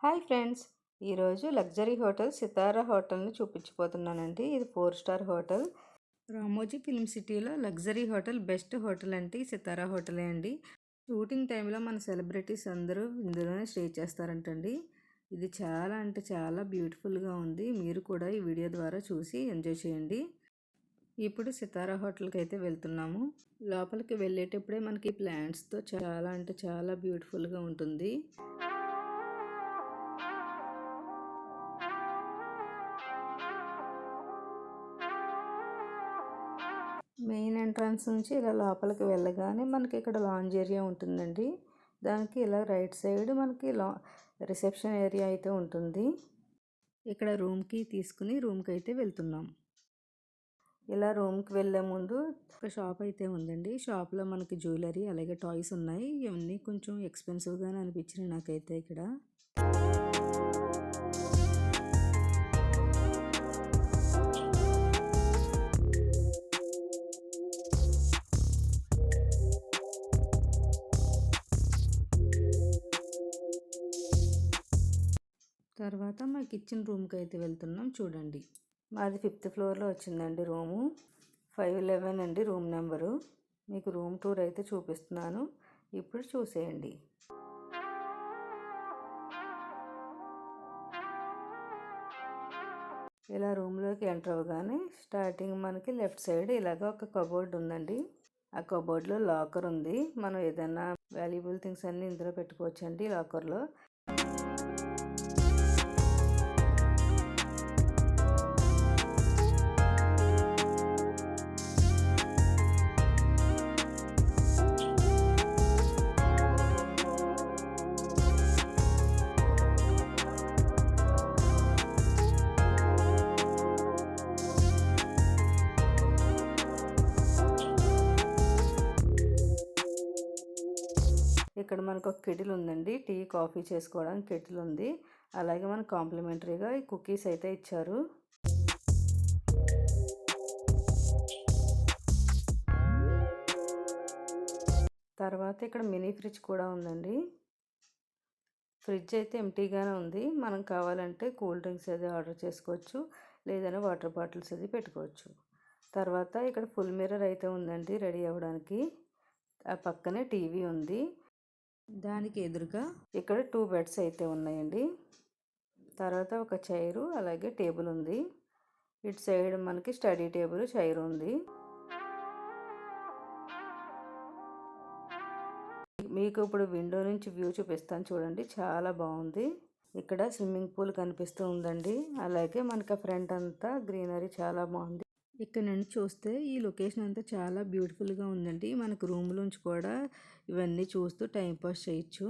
Hi friends, ఈరోజు luxury hotel సితారా హోటల్ని చూపించిపోతున్నానండి. ఇది 4 star hotel. Ramoji film సిటీలో లగ్జరీ హోటల్, బెస్ట్ హోటల్ అంటే సితారా హోటలే అండి. షూటింగ్ టైంలో మన సెలబ్రిటీస్ అందరూ ఇందులోనే స్టే చేస్తారంటండి. ఇది చాలా అంటే చాలా బ్యూటిఫుల్గా ఉంది. మీరు కూడా ఈ వీడియో ద్వారా చూసి ఎంజాయ్ చేయండి. ఇప్పుడు సితారా హోటల్కి అయితే వెళ్తున్నాము. లోపలికి వెళ్ళేటప్పుడే మనకి ప్లాంట్స్తో చాలా అంటే చాలా బ్యూటిఫుల్గా ఉంటుంది. మెయిన్ ఎంట్రన్స్ నుంచి ఇలా లోపలికి వెళ్ళగానే మనకి ఇక్కడ లాంజ్ ఏరియా ఉంటుందండి. దానికి ఇలా రైట్ సైడ్ మనకి రిసెప్షన్ ఏరియా అయితే ఉంటుంది. ఇక్కడ రూమ్కి తీసుకుని రూమ్కి అయితే వెళ్తున్నాం. ఇలా రూమ్కి వెళ్ళే ముందు ఒక షాప్ అయితే ఉందండి. షాప్లో మనకి జ్యువెలరీ అలాగే టాయ్స్ ఉన్నాయి. ఇవన్నీ కొంచెం ఎక్స్పెన్సివ్గానే అనిపించినాయి నాకైతే ఇక్కడ. తర్వాత మా కిచెన్ రూమ్కి అయితే వెళ్తున్నాం. చూడండి, మాది 5th ఫ్లోర్లో వచ్చిందండి రూము. 511 అండి రూమ్ నెంబరు. మీకు రూమ్ టూర్ అయితే చూపిస్తున్నాను, ఇప్పుడు చూసేయండి. ఇలా రూమ్లోకి ఎంటర్ అవ్వగానే స్టార్టింగ్ మనకి లెఫ్ట్ సైడ్ ఇలాగ ఒక కబోర్డ్ ఉందండి. ఆ కబోర్డ్లో లాకర్ ఉంది. మనం ఏదైనా వాల్యుబుల్ థింగ్స్ అన్నీ ఇందులో పెట్టుకోవచ్చండి లాకర్లో. ఇక్కడ మనకు ఒక కెటిల్ ఉందండి. టీ కాఫీ చేసుకోవడానికి కెటిల్ ఉంది. అలాగే మనకు కాంప్లిమెంటరీగా ఈ కుకీస్ అయితే ఇచ్చారు. తర్వాత ఇక్కడ మినీ ఫ్రిడ్జ్ కూడా ఉందండి. ఫ్రిడ్జ్ అయితే ఎంటీగానే ఉంది. మనం కావాలంటే కూల్ డ్రింక్స్ అది ఆర్డర్ చేసుకోవచ్చు, లేదంటే వాటర్ బాటిల్స్ అది పెట్టుకోవచ్చు. తర్వాత ఇక్కడ ఫుల్ మిర్రర్ అయితే ఉందండి రెడీ అవ్వడానికి. ఆ పక్కనే టీవీ ఉంది. దానికి ఎదురుగా ఇక్కడ 2 బెడ్స్ అయితే ఉన్నాయండి. తర్వాత ఒక చైరు అలాగే టేబుల్ ఉంది. ఇటు సైడ్ మనకి స్టడీ టేబుల్, చైర్ ఉంది. మీకు ఇప్పుడు విండో నుంచి వ్యూ చూపిస్తాను చూడండి, చాలా బాగుంది. ఇక్కడ స్విమ్మింగ్ పూల్ కనిపిస్తూ ఉందండి. అలాగే మనకి ఫ్రంట్ అంతా గ్రీనరీ చాలా బాగుంది. ఇక్కడ నుండి చూస్తే ఈ లొకేషన్ అంతా చాలా బ్యూటిఫుల్గా ఉందండి. మనకు రూమ్లోంచి కూడా ఇవన్నీ చూస్తూ టైంపాస్ చేయొచ్చు.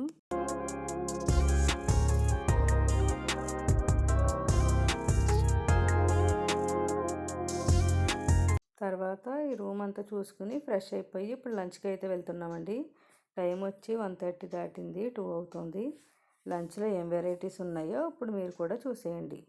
తర్వాత ఈ రూమ్ అంతా చూసుకుని ఫ్రెష్ అయిపోయి ఇప్పుడు లంచ్కి అయితే వెళ్తున్నామండి. టైం వచ్చి 1:30 దాటింది, 2 అవుతుంది. లంచ్లో ఏం వెరైటీస్ ఉన్నాయో ఇప్పుడు మీరు కూడా చూసేయండి.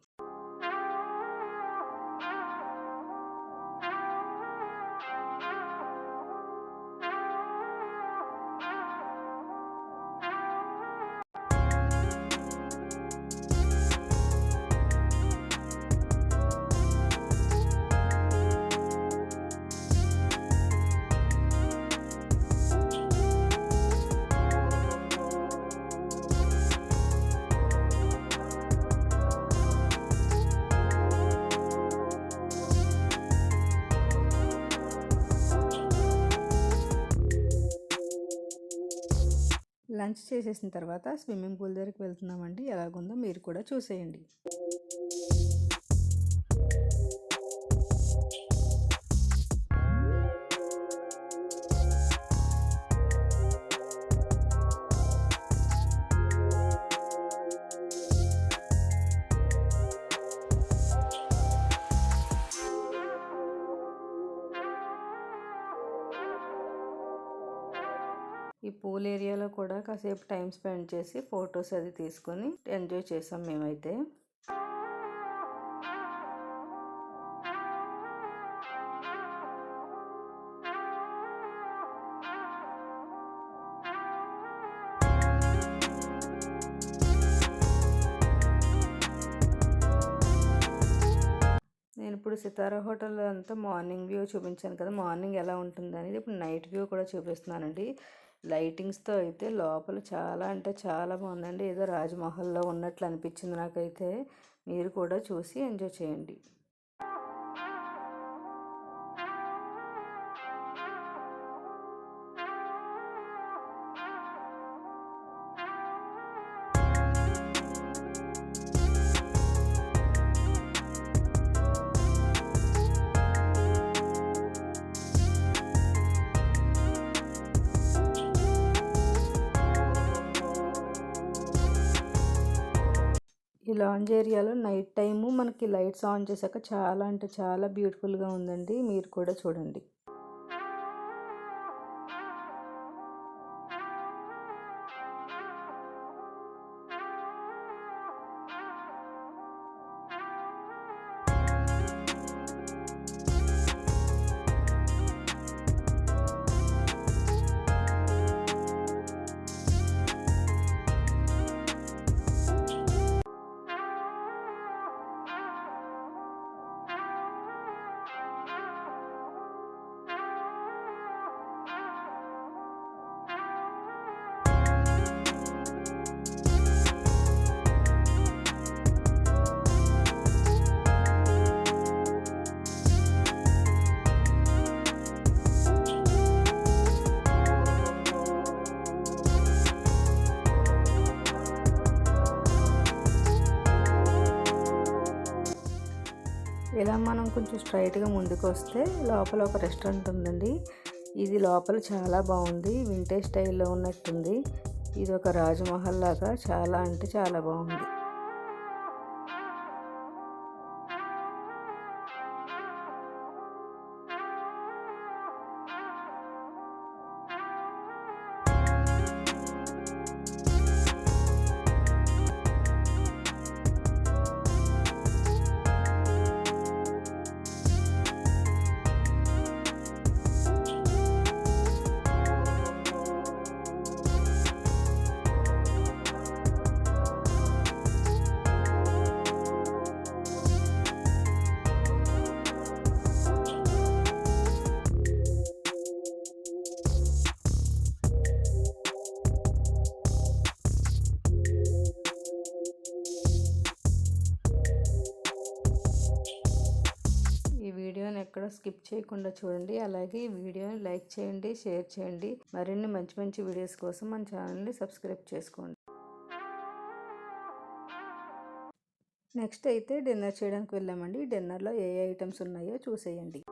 లంచ్ చేసేసిన తర్వాత స్విమ్మింగ్ పూల్ దగ్గరికి వెళ్తున్నామండి. ఎలాగుందో మీరు కూడా చూసేయండి. ఈ పూల్ ఏరియాలో కూడా కాసేపు టైం స్పెండ్ చేసి ఫొటోస్ అది తీసుకొని ఎంజాయ్ చేసాం మేమైతే. ఇప్పుడు సితారా హోటల్ అంతా మార్నింగ్ వ్యూ చూపించాను కదా, మార్నింగ్ ఎలా ఉంటుంది అనేది ఇప్పుడు నైట్ వ్యూ కూడా చూపిస్తున్నానండి. లైటింగ్స్తో అయితే లోపల చాలా అంటే చాలా బాగుందండి. ఏదో రాజ్మహల్లో ఉన్నట్లు అనిపించింది నాకైతే. మీరు కూడా చూసి ఎంజాయ్ చేయండి. ఈ లాంజ్ ఏరియాలో నైట్ టైము మనకి లైట్స్ ఆన్ చేశాక చాలా అంటే చాలా బ్యూటిఫుల్గా ఉందండి. మీరు కూడా చూడండి. ఇలా మనం కొంచెం స్ట్రైట్గా ముందుకు వస్తే లోపల ఒక రెస్టారెంట్ ఉందండి. ఇది లోపల చాలా బాగుంది, వింటేజ్ స్టైల్లో ఉన్నట్టుంది. ఇది ఒక రాజ్మహల్ లాగా చాలా అంటే చాలా బాగుంది. ఈ వీడియోని ఎక్కడ స్కిప్ చేయకుండా చూడండి. అలాగే ఈ వీడియోని లైక్ చేయండి, షేర్ చేయండి. మరిన్ని మంచి మంచి వీడియోస్ కోసం మన ఛానల్ని సబ్స్క్రైబ్ చేసుకోండి. నెక్స్ట్ అయితే డిన్నర్ చేయడానికి వెళ్ళామండి. డిన్నర్లో ఏ ఐటమ్స్ ఉన్నాయో చూసేయండి.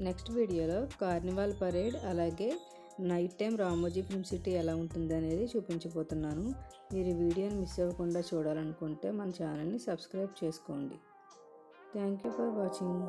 నెక్స్ట్ వీడియోలో కార్నివాల్ పరేడ్ అలాగే night time Ramoji film city ఎలా ఉంటుంది అనేది చూపించబోతున్నాను. మీరు ఈ వీడియోని మిస్ అవ్వకుండా చూడాలనుకుంటే మన ఛానల్ని సబ్స్క్రైబ్ చేసుకోండి. Thank you for watching.